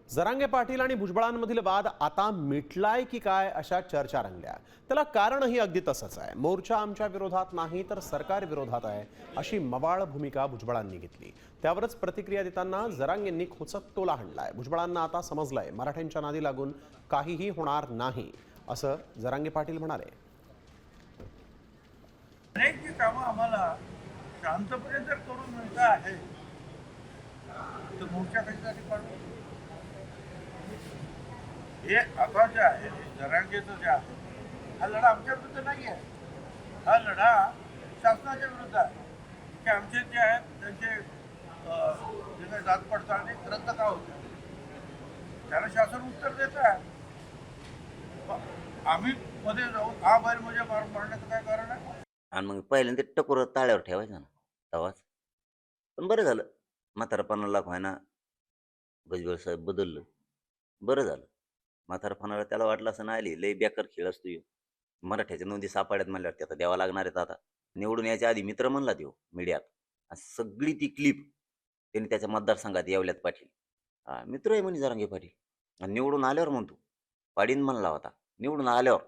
जरांगे पाटील आणि भुजबळांमधील वाद आता मिटलाय की काय अशा चर्चा रंगल्या. त्याला कारणही अगदी तसंच आहे. मोर्चा आमच्या विरोधात नाही तर सरकार विरोधात आहे अशी मवाळ भूमिका भुजबळांनी घेतली. त्यावरच प्रतिक्रिया देताना जरांगेंनी खोचक टोला हाणलाय. भुजबळांना आता समजलंय मराठ्यांच्या नादी लागून काहीही होणार नाही असं जरांगे पाटील म्हणाले. अनेक जी कामं आम्हाला शांतपणे जर करून मिळतं आहे तर मोर्चा कशासाठी काढू? हे आता जे आहे जरांगेचं जे आहे हा लढा आमच्या विरुद्ध नाही आहे. हा लढा शासनाच्या विरुद्ध आहे की आमचे जे आहेत त्यांचे जे काही जात पडताळणी रद्द का होते त्याला शासन उत्तर देत आहे. आम्ही मध्ये जाऊन हा बैल म्हणजे मारण्याचं काय कारण आहे? आणि मग पहिल्यांदा ते टकोर ताळ्यावर ठेवायचं ना तेव्हाच. पण बरं झालं म्हातारपणाला व्हायना भुजबळ साहेब बदललं. बरं झालं. म्हातारपणाला त्याला वाटलं असं नाही आली लय बेकार खेळ असतो ह्यो. मराठ्याच्या नोंदी सापड्यात म्हणल्यावर आता द्यावा लागणार आहेत आता. निवडून यायच्या आधी मित्र म्हणला त्यो मीडियात. आणि सगळी ती क्लिप त्यांनी त्याच्या मतदारसंघात येवल्यात पाटील. मित्र आहे म्हणे जरांगे पाटील. आणि निवडून आल्यावर म्हणतो पाडीन म्हणला होता. निवडून आल्यावर